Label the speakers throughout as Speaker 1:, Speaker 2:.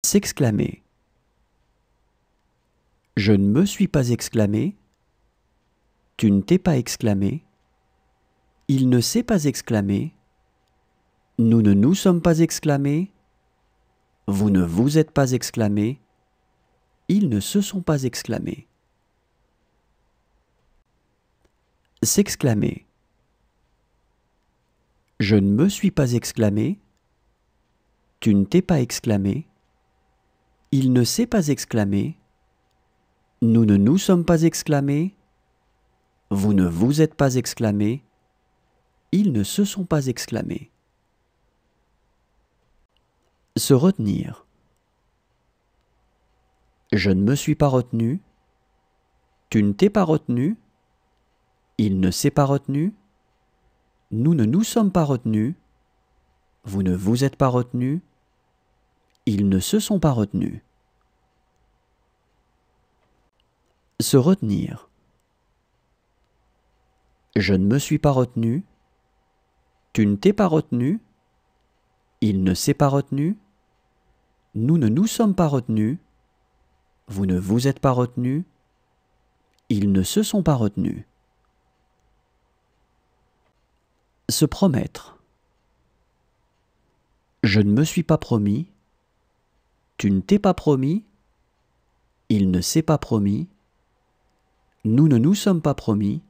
Speaker 1: S'exclamer. Je ne me suis pas exclamé. Tu ne t'es pas exclamé. Il ne s'est pas exclamé. Nous ne nous sommes pas exclamés. Vous ne vous êtes pas exclamés. Ils ne se sont pas exclamés. S'exclamer. Je ne me suis pas exclamé. Tu ne t'es pas exclamé. Il ne s'est pas exclamé. Nous ne nous sommes pas exclamés. Vous ne vous êtes pas exclamés. Ils ne se sont pas exclamés. Se retenir. Je ne me suis pas retenu. Tu ne t'es pas retenu. Il ne s'est pas retenu. Nous ne nous sommes pas retenus. Vous ne vous êtes pas retenus. Ils ne se sont pas retenus. Se retenir. Je ne me suis pas retenu. Tu ne t'es pas retenu. Il ne s'est pas retenu. Nous ne nous sommes pas retenus. Vous ne vous êtes pas retenus. Ils ne se sont pas retenus. Se promettre. Je ne me suis pas promis. Tu ne t'es pas promis. Il ne s'est pas promis. Nous ne nous sommes pas promis.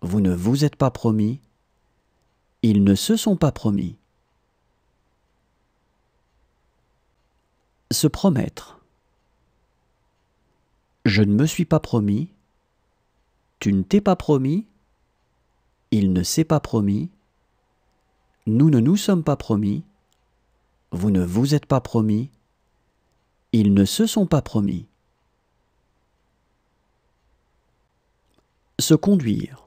Speaker 1: Vous ne vous êtes pas promis. Ils ne se sont pas promis. Se promettre. Je ne me suis pas promis. Tu ne t'es pas promis. Il ne s'est pas promis. Nous ne nous sommes pas promis. Vous ne vous êtes pas promis. Ils ne se sont pas promis. Se conduire.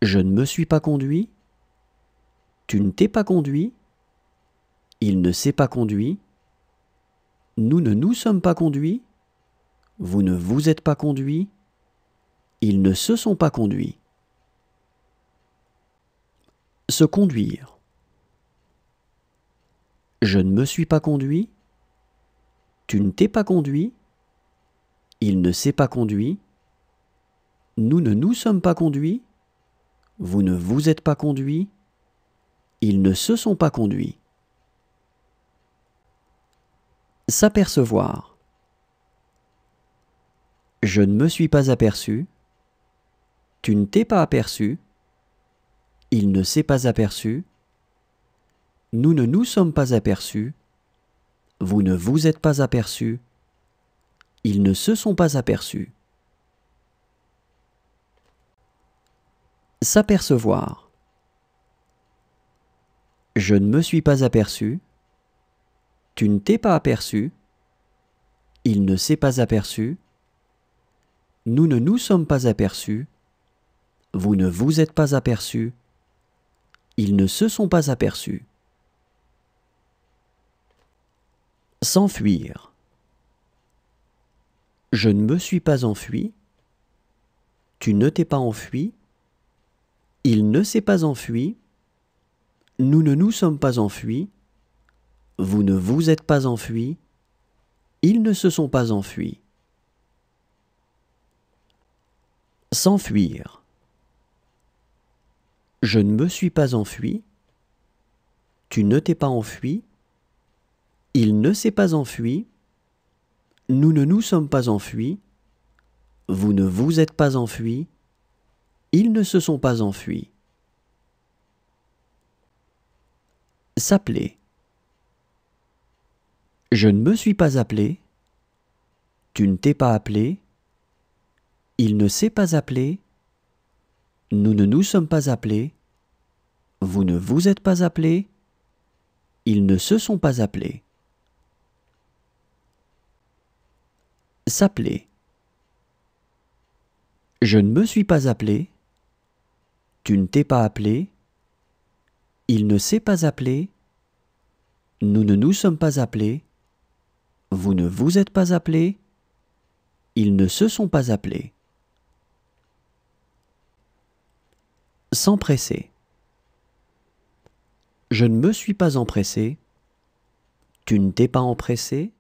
Speaker 1: Je ne me suis pas conduit. Tu ne t'es pas conduit. Il ne s'est pas conduit. Nous ne nous sommes pas conduits. Vous ne vous êtes pas conduits. Ils ne se sont pas conduits. Se conduire. Je ne me suis pas conduit. Tu ne t'es pas conduit. Il ne s'est pas conduit. Nous ne nous sommes pas conduits. Vous ne vous êtes pas conduits. Ils ne se sont pas conduits. S'apercevoir. Je ne me suis pas aperçu. Tu ne t'es pas aperçu. Il ne s'est pas aperçu. Nous ne nous sommes pas aperçus. Vous ne vous êtes pas aperçus. Ils ne se sont pas aperçus. S'apercevoir. Je ne me suis pas aperçu. Tu ne t'es pas aperçu. Il ne s'est pas aperçu. Nous ne nous sommes pas aperçus. Vous ne vous êtes pas aperçus. Ils ne se sont pas aperçus. S'enfuir. Je ne me suis pas enfui. Tu ne t'es pas enfui. Il ne s'est pas enfui. Nous ne nous sommes pas enfuis. Vous ne vous êtes pas enfuis. Ils ne se sont pas enfuis. S'enfuir. Je ne me suis pas enfui. Tu ne t'es pas enfui. Il ne s'est pas enfui. Nous ne nous sommes pas enfuis. Vous ne vous êtes pas enfuis. Ils ne se sont pas enfuis. S'appeler. Je ne me suis pas appelé. Tu ne t'es pas appelé. Il ne s'est pas appelé. Nous ne nous sommes pas appelés. Vous ne vous êtes pas appelés. Ils ne se sont pas appelés. S'appeler. Je ne me suis pas appelé. Tu ne t'es pas appelé. Il ne s'est pas appelé. Nous ne nous sommes pas appelés. Vous ne vous êtes pas appelés. Ils ne se sont pas appelés. S'empresser. Je ne me suis pas empressé. Tu ne t'es pas empressé?